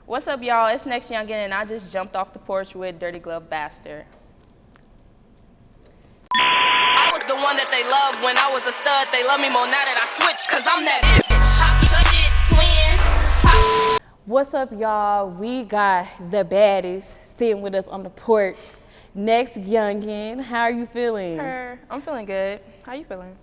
What's up, y'all? It's NextYoungin, and I just jumped off the porch with Dirty Glove Bastard. I was the one that they loved when I was a stud. They love me more now that I switched, cause I'm that bitch. What's up, y'all? We got the baddies sitting with us on the porch. NextYoungin, how are you feeling? I'm feeling good. How you feeling?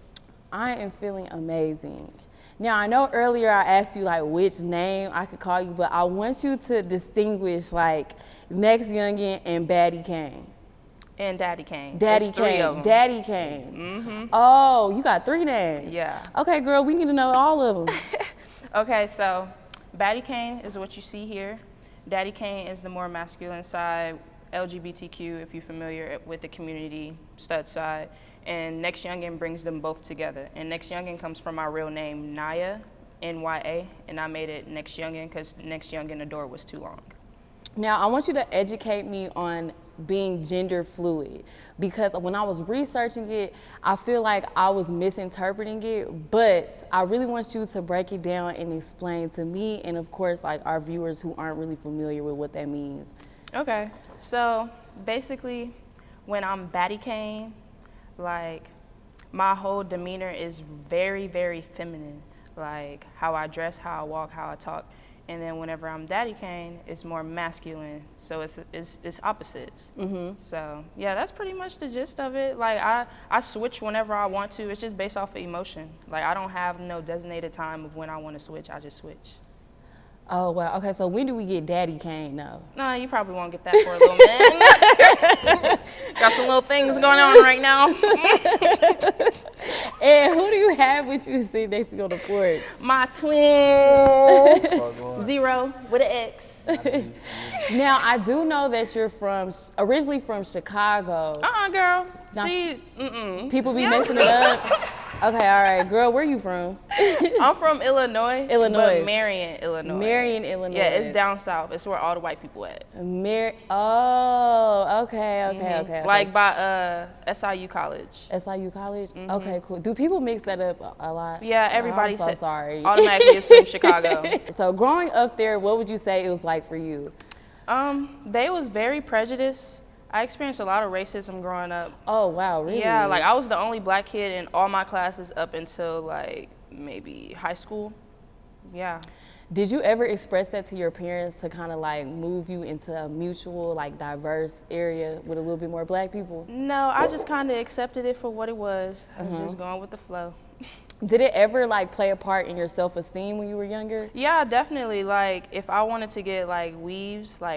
I am feeling amazing. Now, I know earlier I asked you like which name I could call you, but I want you to distinguish like NextYoungin and Baddie Kane. And Daddy Kane. Daddy There's three of Kane. them. Daddy Kane. Mm-hmm. Oh, you got 3 names. Yeah. Okay, girl, we need to know all of them. Okay, so Baddie Kane is what you see here. Daddy Kane is the more masculine side, LGBTQ, if you're familiar with the community, stud side. And NextYoungin brings them both together. And NextYoungin comes from my real name, Naya, N-Y-A, and I made it NextYoungin because NextYoungin the door was too long. Now, I want you to educate me on being gender fluid, because when I was researching it, I feel like I was misinterpreting it, but I really want you to break it down and explain to me and of course like our viewers who aren't really familiar with what that means. Okay, so basically when I'm Baddie Kane, like my whole demeanor is very, very feminine, like how I dress, how I walk, how I talk. And then whenever I'm Daddy Kane, it's more masculine, so it's opposites. Mm-hmm. So yeah, that's pretty much the gist of it. Like I switch whenever I want to. It's just based off of emotion. Like I don't have no designated time of when I want to switch. I just switch. Oh, wow. Okay, so when do we get Daddy Kane now? No, you probably won't get that for a little minute. Got some little things going on right now. And who do you have with you sitting next to you on the porch? My twin, Zero with an X. Now, I do know that you're originally from Chicago. Girl. Now, See, people be messing it up. Okay, all right. Girl, where you from? I'm from Illinois. Illinois. But Marion, Illinois. Marion, Illinois. Yeah, it's down south. It's where all the white people at. Oh, okay. Like by SIU College. SIU College? Okay, cool. Do people mix that up a lot? Yeah, everybody I'm so sorry. automatically assume Chicago. So growing up there, what would you say it was like for you? They was very prejudiced. I experienced a lot of racism growing up. Oh, wow, really? Yeah, like I was the only black kid in all my classes up until like maybe high school. Yeah. Did you ever express that to your parents to kind of like move you into a mutual, like diverse area with a little bit more black people? No, I just kind of accepted it for what it was. I was just going with the flow. Did it ever like play a part in your self-esteem when you were younger? Yeah, definitely. Like if I wanted to get like weaves, like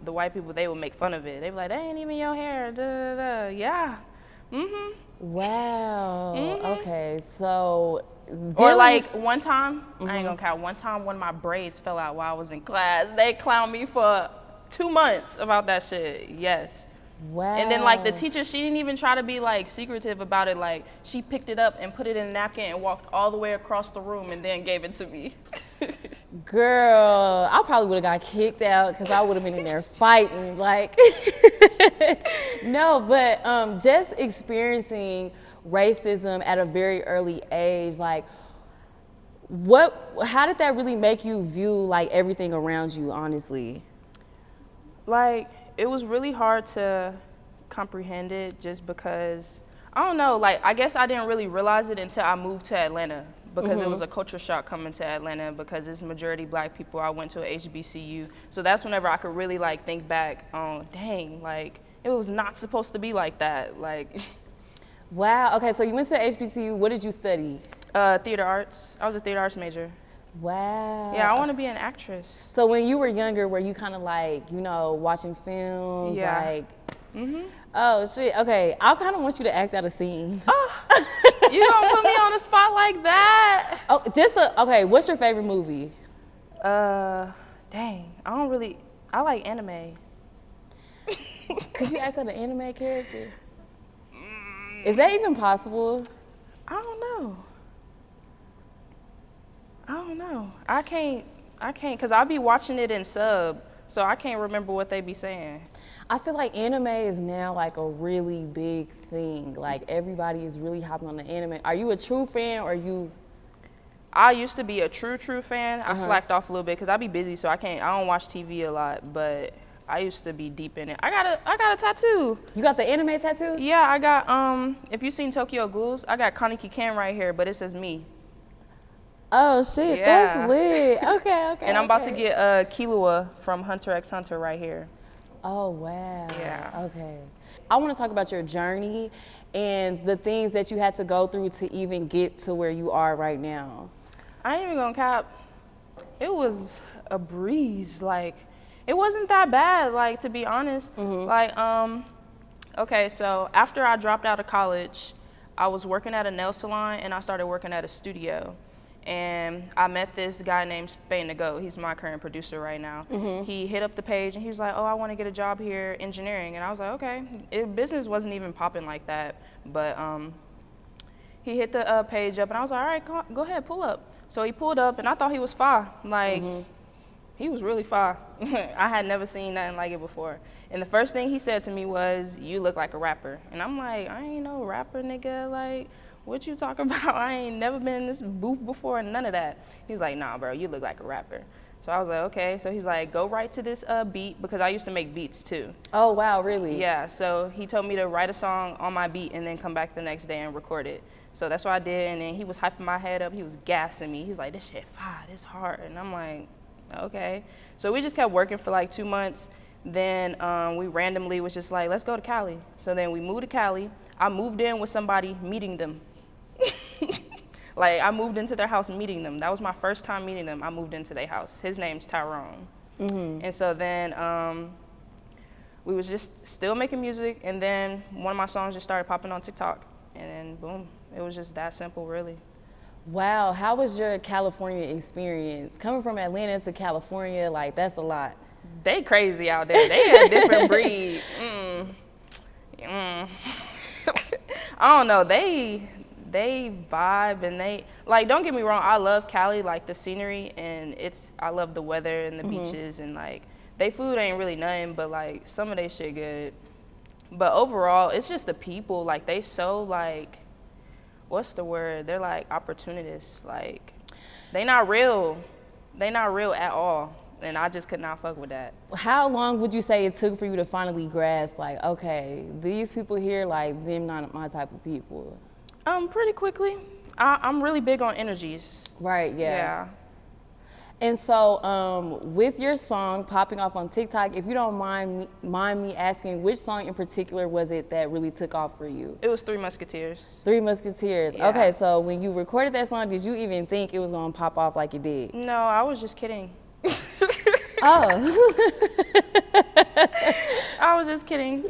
the white people, they would make fun of it. They'd be like, "That ain't even your hair." Da, da, da. Yeah. Mhm. Wow. Okay, so. Or like one time, I ain't gonna count. One time, one of my braids fell out while I was in class. They clowned me for 2 months about that shit. Yes. Wow. And then like the teacher, she didn't even try to be like secretive about it. Like she picked it up and put it in a napkin and walked all the way across the room and then gave it to me. Girl, I probably would have got kicked out because I would have been in there fighting. Like, no, but just experiencing racism at a very early age, like, how did that really make you view like everything around you, honestly? Like, it was really hard to comprehend it just because, I don't know, like, I guess I didn't really realize it until I moved to Atlanta because it was a culture shock coming to Atlanta because it's majority black people. I went to a HBCU. So that's whenever I could really, like, think back on, dang, like, it was not supposed to be like that. Like, wow, okay, so you went to HBCU. What did you study? Theater arts. I was a theater arts major. Wow. Yeah, I want to be an actress. So when you were younger, were you kind of like, you know, watching films? Yeah. Like, oh, shit. Okay, I kind of want you to act out a scene. Oh, you gonna put me on the spot like that? Oh, okay, what's your favorite movie? Dang, I like anime. Could you act out an anime character? Is that even possible? I don't know. I can't, because I'll be watching it in sub, so I can't remember what they be saying. I feel like anime is now like a really big thing. Like everybody is really hopping on the anime. Are you a true fan or you? I used to be a true fan. I slacked off a little bit because I be busy, so I don't watch TV a lot, but I used to be deep in it. I got a tattoo. You got the anime tattoo? Yeah, I got, if you seen Tokyo Ghouls, I got Kaneki Ken right here, but it says me. Oh shit, Yeah. that's lit. Okay. And I'm about to get Killua from Hunter x Hunter right here. Oh wow. Yeah. Okay. I want to talk about your journey and the things that you had to go through to even get to where you are right now. I ain't even gonna cap. It was a breeze. Like, it wasn't that bad, like, to be honest. Like, okay, so after I dropped out of college, I was working at a nail salon and I started working at a studio. And I met this guy named Spain to Go. He's my current producer right now. He hit up the page and he was like, oh, I want to get a job here, engineering. And I was like, okay. Business wasn't even popping like that. But he hit the page up and I was like, all right, go ahead, pull up. So he pulled up and I thought he was fire. Like, he was really fire. I had never seen nothing like it before. And the first thing he said to me was, you look like a rapper. And I'm like, I ain't no rapper, nigga. Like, what you talking about? I ain't never been in this booth before and none of that. He's like, nah, bro, you look like a rapper. So I was like, okay. So he's like, go write to this beat, because I used to make beats too. Oh, wow, really? Yeah, so he told me to write a song on my beat and then come back the next day and record it. So that's what I did, and then he was hyping my head up. He was gassing me. He was like, this shit fire, this hard. And I'm like, okay. So we just kept working for like 2 months. Then we randomly was just like, let's go to Cali. So then we moved to Cali. I moved in with somebody, meeting them. Like, I moved into their house meeting them. That was my first time meeting them. I moved into their house. His name's Tyrone. And so then we was just still making music, and then one of my songs just started popping on TikTok, and then boom, it was just that simple, really. Wow, how was your California experience? Coming from Atlanta to California, like, that's a lot. They crazy out there. They a different breed. I don't know, they vibe, and they, like, don't get me wrong, I love Cali, like the scenery, and I love the weather and the beaches, and like, they food ain't really nothing, but like, some of they shit good. But overall, it's just the people, like, they so, like, what's the word? They're like opportunists. Like, they not real at all. And I just could not fuck with that. How long would you say it took for you to finally grasp, like, okay, these people here, like, them not my type of people? Pretty quickly. I'm really big on energies. Right, yeah. Yeah. And so with your song popping off on TikTok, if you don't mind me asking, which song in particular was it that really took off for you? It was Three Musketeers. Three Musketeers. Yeah. Okay, so when you recorded that song, did you even think it was gonna pop off like it did? No, I was just kidding. Oh. I was just kidding.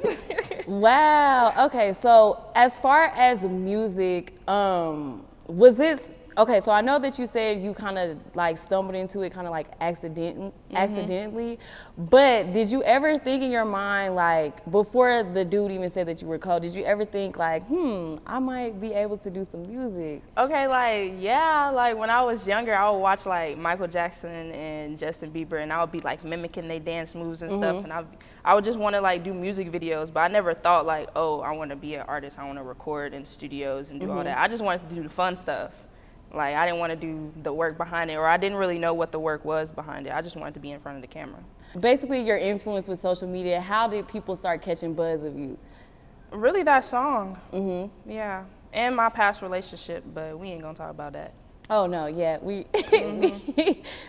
Wow. Okay, so as far as music, was this, okay, so I know that you said you kind of like stumbled into it kind of like accidentally, but did you ever think in your mind, like, before the dude even said that you were cold, did you ever think like, I might be able to do some music? Okay, like, yeah, like when I was younger, I would watch like Michael Jackson and Justin Bieber, and I would be like mimicking their dance moves and stuff, and I would just want to like do music videos, but I never thought like, oh, I want to be an artist, I want to record in studios and do all that. I just wanted to do the fun stuff. Like, I didn't want to do the work behind it, or I didn't really know what the work was behind it. I just wanted to be in front of the camera. Basically, your influence with social media, how did people start catching buzz of you? Really, that song. Yeah, and my past relationship, but we ain't gonna talk about that. Oh no, yeah, we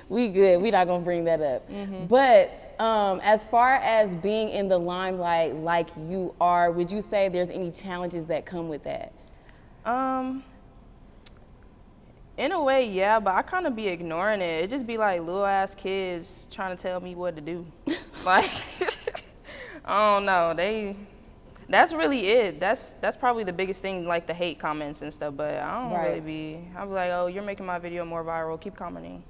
we good. We not gonna bring that up. But as far as being in the limelight like you are, would you say there's any challenges that come with that? In a way, yeah, but I kind of be ignoring it. It just be like little ass kids trying to tell me what to do. Like, I don't know. That's really it. That's probably the biggest thing, like the hate comments and stuff. But I don't really be. I'll be like, oh, you're making my video more viral. Keep commenting.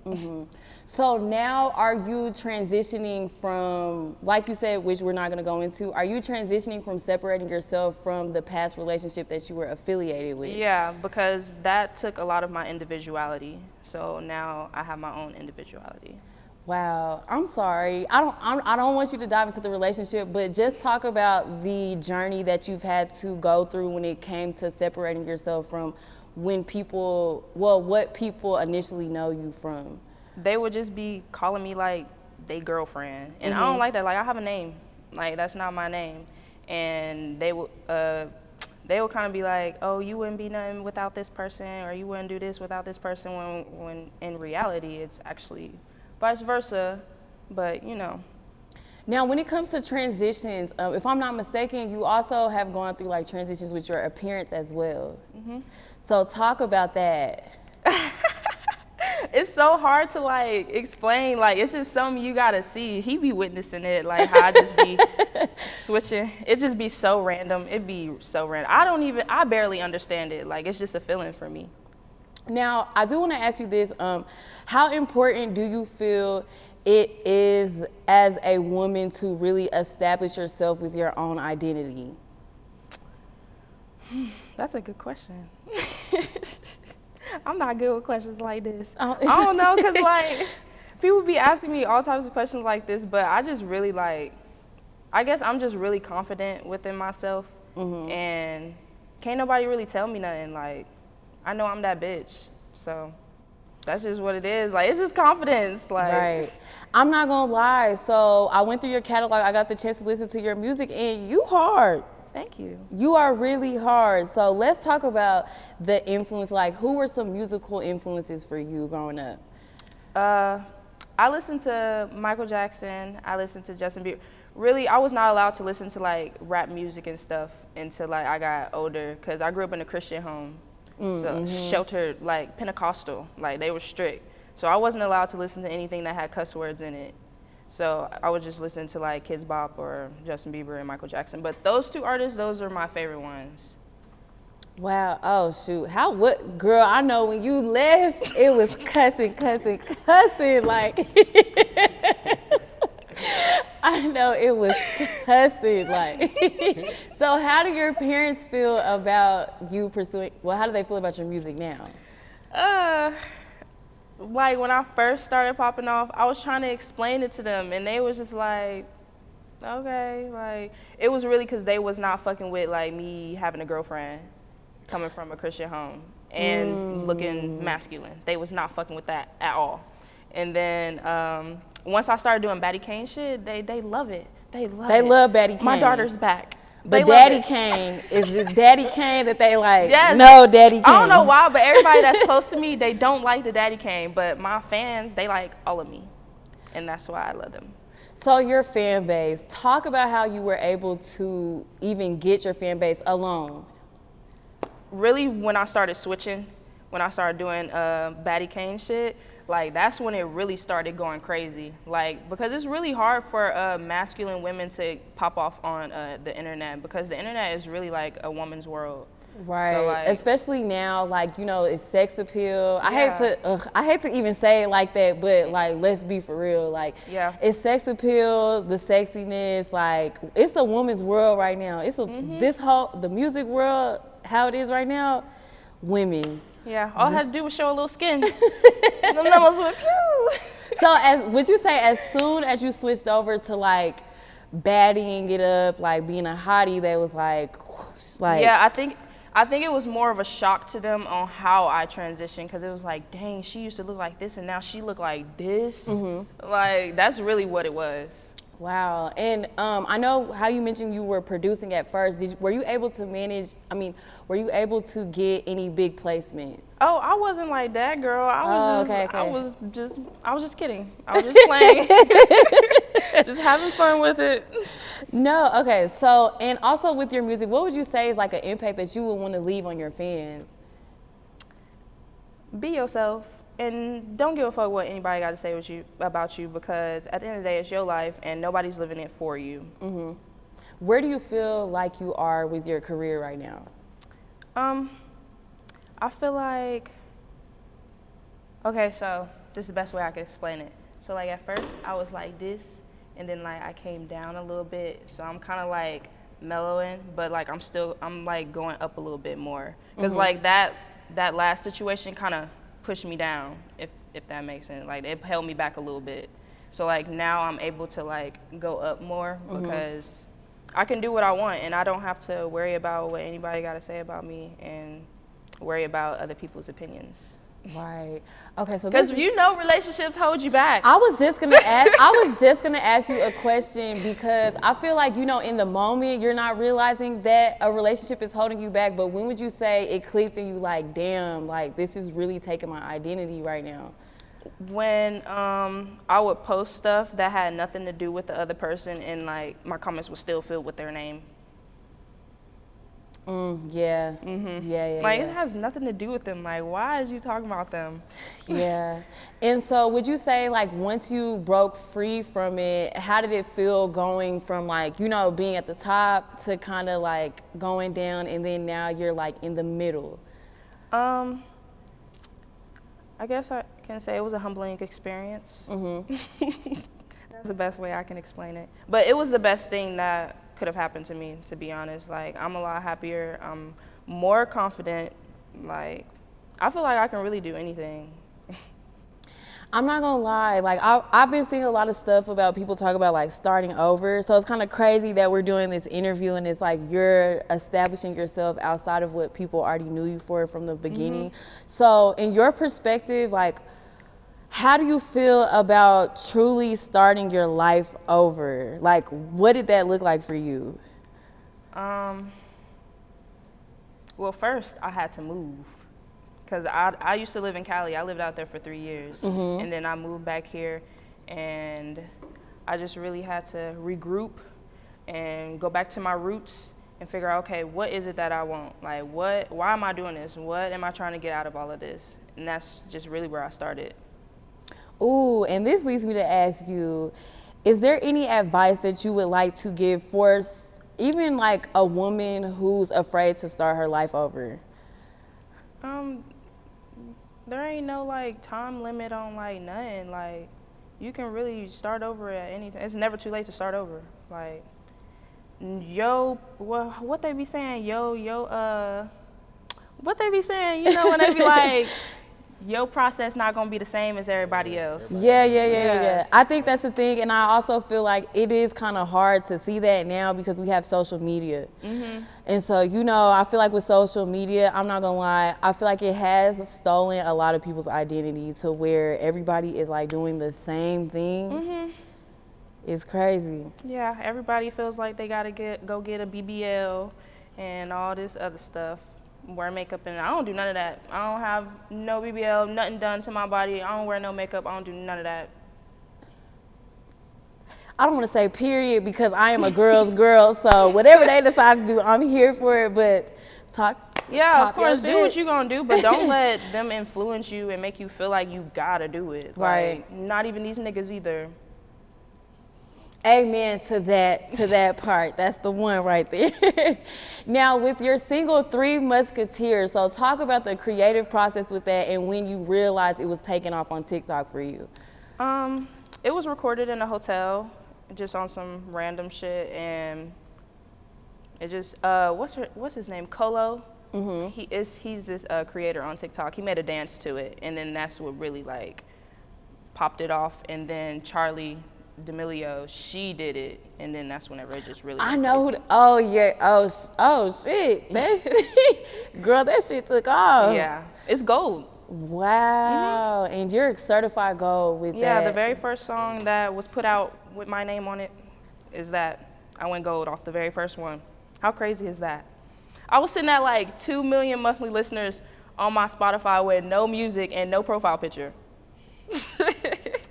So now, are you transitioning from, like you said, which we're not going to go into, are you transitioning from separating yourself from the past relationship that you were affiliated with? Yeah, because that took a lot of my individuality. So now I have my own individuality. Wow, I'm sorry. I don't want you to dive into the relationship, but just talk about the journey that you've had to go through when it came to separating yourself from when people, well, what people initially know you from? They would just be calling me like they girlfriend, and I don't like that. Like, I have a name, like that's not my name, and they would kind of be like, oh, you wouldn't be nothing without this person, or you wouldn't do this without this person, when in reality it's actually vice versa. But you know. Now, when it comes to transitions, if I'm not mistaken, you also have gone through like transitions with your appearance as well. So talk about that. It's so hard to like explain. Like, it's just something you gotta see. He be witnessing it, like how I just be switching. It just be so random. It be so random. I barely understand it. Like, it's just a feeling for me. Now, I do want to ask you this. How important do you feel it is as a woman to really establish yourself with your own identity? That's a good question. I'm not good with questions like this. I don't know, because like people be asking me all types of questions like this, but I just really like, I guess I'm just really confident within myself, and can't nobody really tell me nothing. Like, I know I'm that bitch, so that's just what it is. Like, it's just confidence. Like, right. I'm not gonna lie. So I went through your catalog. I got the chance to listen to your music, and you hard. Thank you. You are really hard. So let's talk about the influence. Like, who were some musical influences for you growing up? I listened to Michael Jackson. I listened to Justin Bieber. Really, I was not allowed to listen to like rap music and stuff until like I got older, because I grew up in a Christian home. So sheltered, like Pentecostal, like they were strict. So I wasn't allowed to listen to anything that had cuss words in it. So I would just listen to like Kids Bop or Justin Bieber and Michael Jackson. But those two artists, those are my favorite ones. Wow. Oh shoot. What girl, I know when you left, it was cussing. Like I know it was cussing. Like so how do your parents feel about you pursuing, well, how do they feel about your music now? Like when I first started popping off, I was trying to explain it to them, and they was just like, okay. Like, it was really because they was not fucking with like me having a girlfriend coming from a Christian home and looking masculine. They was not fucking with that at all. And then once I started doing Batty Kane shit, they love it. They love Batty Kane. My daughter's back. But Daddy Kane, is it Daddy Kane that they like? Yes. No, Daddy Kane. I don't know why, but everybody that's close to me, they don't like the Daddy Kane. But my fans, they like all of me. And that's why I love them. So your fan base, talk about how you were able to even get your fan base alone. Really, when I started switching, when I started doing Batty Kane shit, like that's when it really started going crazy. Like, because it's really hard for masculine women to pop off on the internet, because the internet is really like a woman's world. Right. So, like, especially now, like, you know, it's sex appeal. Yeah. I hate to even say it like that, but like, let's be for real. Like, yeah. It's sex appeal, the sexiness. Like, it's a woman's world right now. It's a the music world, how it is right now, women. Yeah, all I had to do was show a little skin. The numbers went pew. So, would you say as soon as you switched over to like battying it up, like being a hottie, that was like, yeah, I think it was more of a shock to them on how I transitioned, because it was like, dang, she used to look like this and now she look like this. Like, that's really what it was. Wow. And I know how you mentioned you were producing at first. Were you able to were you able to get any big placements? Oh, I wasn't like that, girl. I was just kidding. I was just playing. Just having fun with it. No, okay. So, and also with your music, what would you say is like an impact that you would want to leave on your fans? Be yourself. And don't give a fuck what anybody got to say about you, because at the end of the day, it's your life and nobody's living it for you. Where do you feel like you are with your career right now? I feel like, okay, so this is the best way I could explain it. So like at first I was like this, and then like I came down a little bit. So I'm kind of like mellowing, but like I'm like going up a little bit more. Cause like that last situation kind of pushed me down, if that makes sense. Like, it held me back a little bit. So like now I'm able to like go up more, because I can do what I want and I don't have to worry about what anybody got to say about me. And worry about other people's opinions. Right. Okay, so Because relationships hold you back. I was just gonna ask you a question because I feel like, in the moment you're not realizing that a relationship is holding you back, but when would you say it clicked and you like, damn, like this is really taking my identity right now? When I would post stuff that had nothing to do with the other person and like my comments were still filled with their name. Yeah. Yeah. Like it has nothing to do with them. Like, why is you talking about them? Yeah. And so would you say like once you broke free from it, how did it feel going from like, being at the top to kind of like going down and then now you're like in the middle? I guess I can say it was a humbling experience. That's the best way I can explain it. But it was the best thing that could have happened to me, to be honest. Like, I'm a lot happier. I'm more confident. Like, I feel like I can really do anything. I'm not gonna lie, like I've been seeing a lot of stuff about people talk about like starting over. So it's kind of crazy that we're doing this interview and it's like you're establishing yourself outside of what people already knew you for from the beginning. So in your perspective, like how do you feel about truly starting your life over? Like what did that look like for you? Well, first I had to move. Because I used to live in Cali. I lived out there for 3 years. And then I moved back here, and I just really had to regroup and go back to my roots and figure out, okay, what is it that I want? Like, why am I doing this? What am I trying to get out of all of this? And that's just really where I started. Ooh, and this leads me to ask you, is there any advice that you would like to give for even like a woman who's afraid to start her life over? There ain't no like time limit on like nothing. Like you can really start over at any time. It's never too late to start over. Like what they be saying, what they be saying, when they be like, your process not gonna be the same as everybody else. Yeah. I think that's the thing, and I also feel like it is kind of hard to see that now because we have social media. And so, I feel like with social media, I'm not gonna lie, I feel like it has stolen a lot of people's identity to where everybody is like doing the same things. It's crazy. Yeah, everybody feels like they gotta go get a BBL and all this other stuff. Wear makeup, and I don't do none of that. I don't have no BBL, nothing done to my body. I don't wear no makeup. I don't do none of that. I don't want to say period because I am a girl's girl, so whatever they decide to do, I'm here for it, but of course, do what you gonna do, but don't let them influence you and make you feel like you gotta do it. Right. Like, not even these niggas either. Amen to that part. That's the one right there. Now, with your single 3 Musketeers, so talk about the creative process with that and when you realized it was taking off on TikTok for you. It was recorded in a hotel, just on some random shit, and it just what's his name? Colo. He's this creator on TikTok. He made a dance to it, and then that's what really like popped it off. And then Charlie D'Amelio, she did it, and then that's whenever it just really I know crazy. oh shit, that shit, girl, that shit took off. Yeah, it's gold. Wow. And you're certified gold with that. Yeah, the very first song that was put out with my name on it is that. I went gold off the very first one. How crazy is that? I was sitting at like 2 million monthly listeners on my Spotify with no music and no profile picture.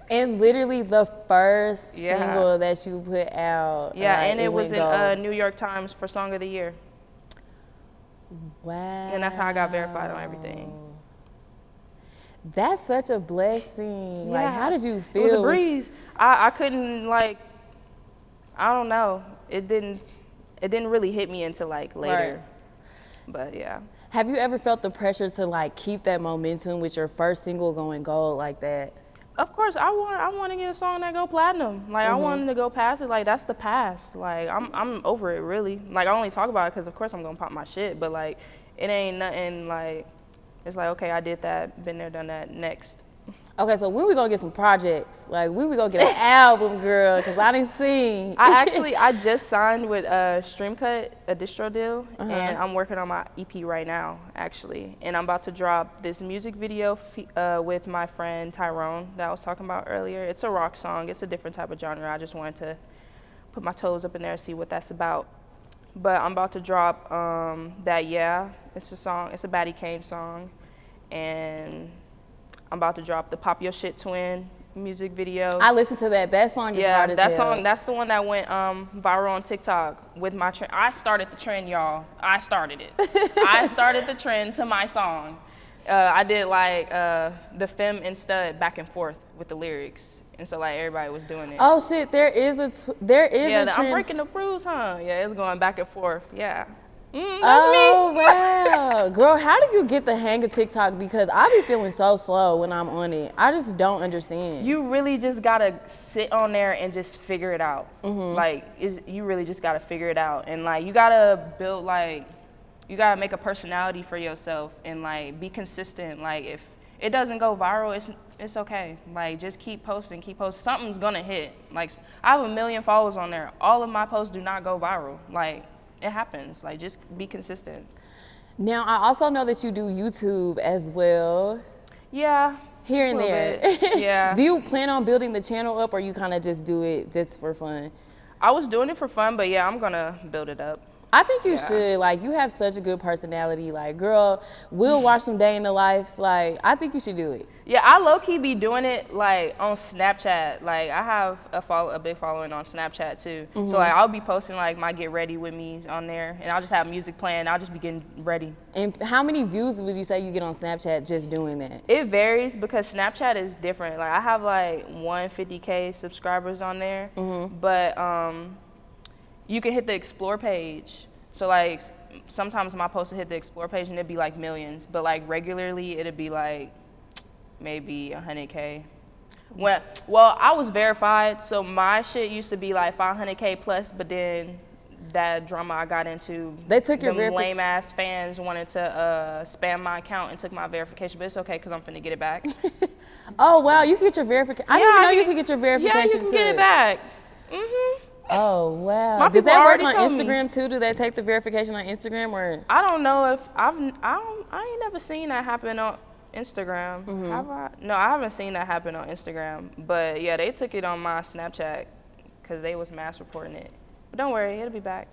And literally the first single that you put out. Yeah, and it was in New York Times for Song of the Year. Wow. And that's how I got verified on everything. That's such a blessing. Yeah. Like, how did you feel? It was a breeze. I couldn't like, I don't know. It didn't really hit me until like later. Right. But yeah. Have you ever felt the pressure to like keep that momentum with your first single going gold like that? Of course, I want to get a song that go platinum. Like I wanted to go past it. Like that's the past. Like I'm over it really. Like I only talk about it because of course I'm gonna pop my shit. But like it ain't nothing like. It's like okay, I did that, been there, done that. Next. Okay, so when we gonna get some projects? Like, when we gonna get an album, girl? Because I didn't sing. I just signed with Streamcut, a distro deal, and I'm working on my EP right now, actually. And I'm about to drop this music video with my friend Tyrone that I was talking about earlier. It's a rock song. It's a different type of genre. I just wanted to put my toes up in there and see what that's about. But I'm about to drop that, yeah. It's a song. It's a Baddie Kane song. And I'm about to drop the Pop Your Shit Twin music video. I listened to that. That song is hard as hell. Yeah, that song, that's the one that went viral on TikTok with my trend. I started the trend, y'all. I started it. I started the trend to my song. I did like the fem and stud back and forth with the lyrics. And so like everybody was doing it. Oh shit, there is a trend. I'm breaking the rules, huh? Yeah, it's going back and forth. Yeah. That's Oh, me. wow. Girl, how do you get the hang of TikTok? Because I be feeling so slow when I'm on it. I just don't understand. You really just gotta sit on there and just figure it out. Like, you really just gotta figure it out. And like, you gotta build like, you gotta make a personality for yourself and like be consistent. Like, if it doesn't go viral, it's okay. Like, just keep posting. Something's gonna hit. Like, I have 1 million followers on there. All of my posts do not go viral. Like, it happens. Like, just be consistent. Now, I also know that you do YouTube as well. Yeah. Here and there. Yeah. Do you plan on building the channel up, or you kind of just do it just for fun? I was doing it for fun, but yeah, I'm gonna build it up. I think you should. Like, you have such a good personality. Like, girl, we'll watch some day in the life. Like, I think you should do it. Yeah, I low-key be doing it like on Snapchat. Like, I have a big following on Snapchat too. So like, I'll be posting like my get ready with me's on there, and I'll just have music playing. I'll just be getting ready. And how many views would you say you get on Snapchat just doing that? It varies because Snapchat is different. Like, I have like 150K subscribers on there, but you can hit the explore page. So like, sometimes my posts will hit the explore page and it'd be like millions, but like regularly it'd be like maybe 100K. Well, I was verified, so my shit used to be like 500K plus, but then that drama I got into, they took your lame ass fans wanted to spam my account and took my verification, but it's okay because I'm finna get it back. Oh wow, you can get your verification. I didn't even know you could get your verification. Yeah, you can get it back. Oh wow. My Does people that work already on told me. Instagram too? Do they take the verification on Instagram, or? I don't know if I ain't never seen that happen on Instagram. Have I? No, I haven't seen that happen on Instagram. But yeah, they took it on my Snapchat because they was mass reporting it. But don't worry, it'll be back.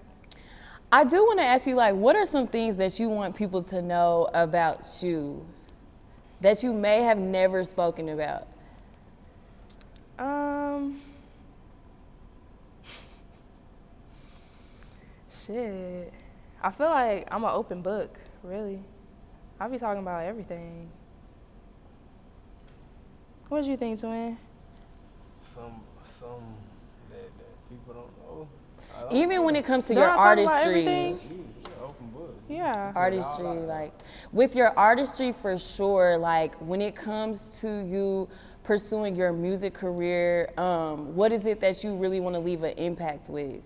I do want to ask you, like, what are some things that you want people to know about you that you may have never spoken about? Shit. I feel like I'm an open book, really. I be talking about everything. What do you think, Twin? Some that people don't know. Even when it comes to Don't your I talk about artistry. everything? Open book. Yeah. Artistry, like, with your artistry for sure, like, when it comes to you pursuing your music career, what is it that you really want to leave an impact with?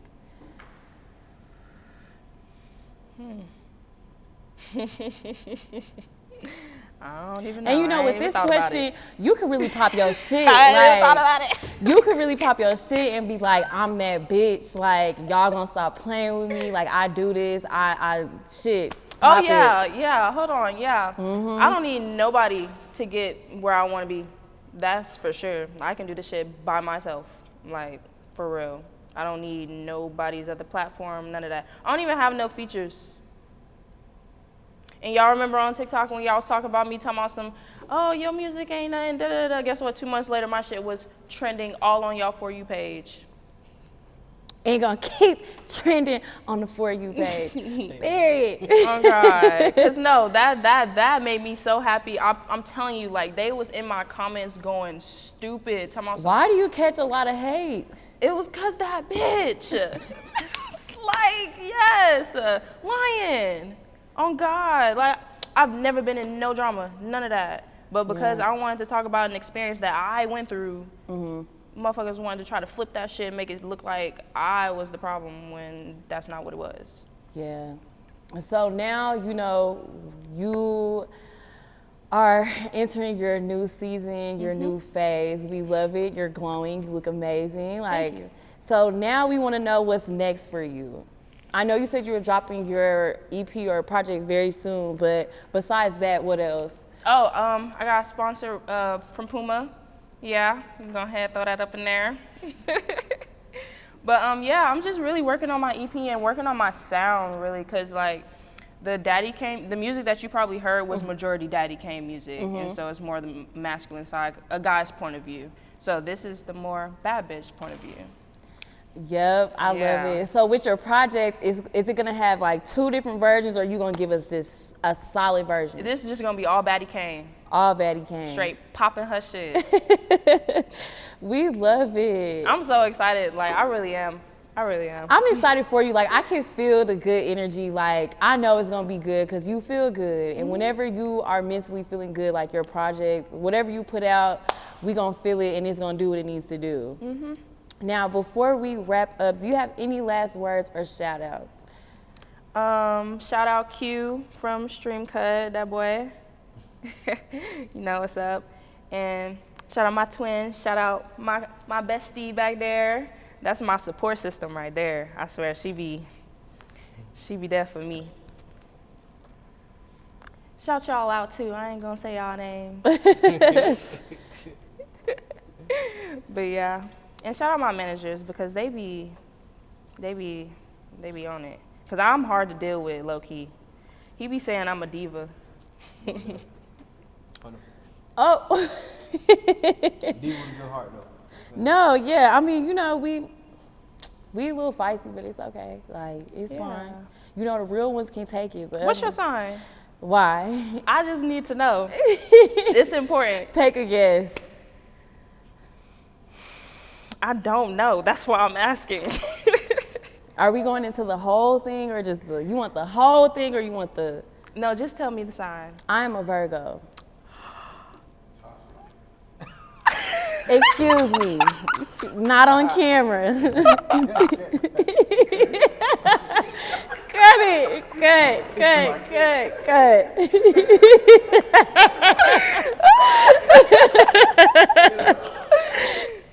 I don't even know. And you know, I with ain't this even thought about question, it. you can really pop your shit. I ain't even thought Like, about it. you can really pop your shit and be like, I'm that bitch. Like, y'all gonna stop playing with me. Like, I do this. Shit. Oh Pop yeah, it. yeah. Hold on, yeah. I don't need nobody to get where I want to be. That's for sure. I can do this shit by myself, like, for real. I don't need nobody's other platform, none of that. I don't even have no features. And y'all remember on TikTok when y'all was talking about me talking about some, oh, your music ain't nothing, da da da. Guess what? 2 months later, my shit was trending all on y'all For You page. Ain't gonna keep trending on the For You page. Period. Oh God. Cause no, that made me so happy. I'm telling you, like, they was in my comments going stupid. Talking about some, Why do you catch a lot of hate? it was cause that bitch. Like, yes, lying. On God, like, I've never been in no drama, none of that. But because I wanted to talk about an experience that I went through, motherfuckers wanted to try to flip that shit and make it look like I was the problem when that's not what it was. Yeah. So now, you know, you are entering your new season, your new phase. We love it. You're glowing. You look amazing. Thank you. So now we want to know what's next for you. I know you said you were dropping your EP or project very soon, but besides that, what else? Oh, I got a sponsor from Puma. Yeah, I'm going to throw that up in there. But yeah, I'm just really working on my EP and working on my sound, really, because like the music that you probably heard was majority Daddy Kane music, and so it's more the masculine side, a guy's point of view. So this is the more bad bitch point of view. Yep, I love it. So with your project, is it gonna have like 2 different versions, or are you gonna give us this a solid version? This is just gonna be all Baddie Kane. All Baddie Kane. Straight popping her shit. We love it. I'm so excited. Like, I really am. I'm excited for you. Like, I can feel the good energy. Like, I know it's gonna be good because you feel good. And whenever you are mentally feeling good, like your projects, whatever you put out, we gonna feel it and it's gonna do what it needs to do. Now, before we wrap up, do you have any last words or shout outs? Shout out Q from Stream Cut, that boy. You know what's up. And shout out my twin. Shout out my bestie back there. That's my support system right there. I swear, she be there for me. Shout y'all out too. I ain't gonna say y'all names. But yeah. And shout out my managers because they be on it. Cause I'm hard to deal with, low key. He be saying I'm a diva. Oh. Diva with a good heart though. No, yeah. I mean, you know, we a little feisty, but it's okay. Like, it's fine. You know, the real ones can take it. But What's your sign? Why? I just need to know. It's important. Take a guess. I don't know. That's why I'm asking. Are we going into the whole thing or just you want the whole thing or you want the? No, just tell me the sign. I am a Virgo. Excuse me. Not on camera. Cut it. Cut.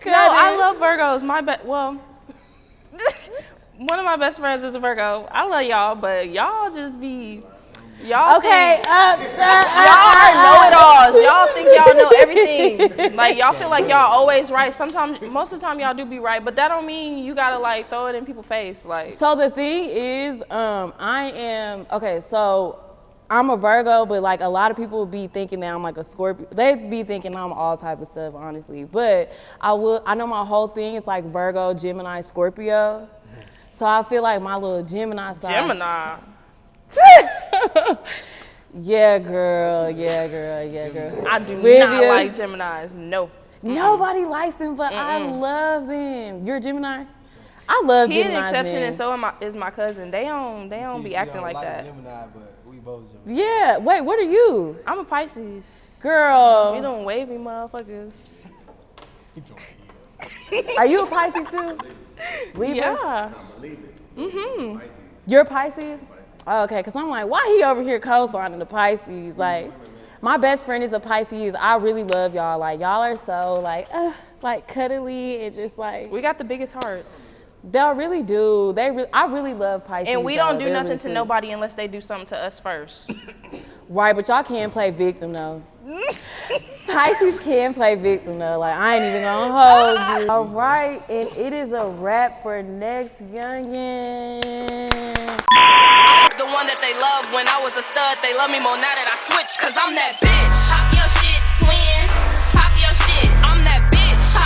No, I love Virgos. One of my best friends is a Virgo. I love y'all, but y'all just be, y'all Okay. y'all are know-it-alls. Y'all think y'all know everything. Like, y'all feel like y'all always right. Sometimes, most of the time y'all do be right, but that don't mean you gotta like throw it in people's face. Like, So the thing is, so I'm a Virgo, but like a lot of people be thinking that I'm like a Scorpio. They be thinking I'm all type of stuff, honestly. But I know my whole thing is like Virgo, Gemini, Scorpio. So I feel like my little Gemini side. Gemini. Yeah, girl. I do not Vivian. like Geminis. No. Nobody likes them, but I love them. You're a Gemini? I love He Geminis, an exception, man. and so is my cousin. They don't be acting like that. Gemini, but we both Gemini. Yeah, wait, what are you? I'm a Pisces. Girl. We don't wavy motherfuckers. Are you a Pisces too? Libra? Yeah. You're a Pisces? Oh, okay, because I'm like, why he over here co-signing the Pisces? Like, my best friend is a Pisces. I really love y'all. Like, y'all are so, like cuddly and just like. We got the biggest hearts. They really do. I really love Pisces. And we don't do They're nothing really to sweet. nobody unless they do something to us first. Right, but y'all can't play victim though. Pisces can play victim though. Like, I ain't even gonna hold you. All right, and it is a wrap for NextYoungin. I was the one that they loved when I was a stud. They love me more now that I switched, cause I'm that bitch.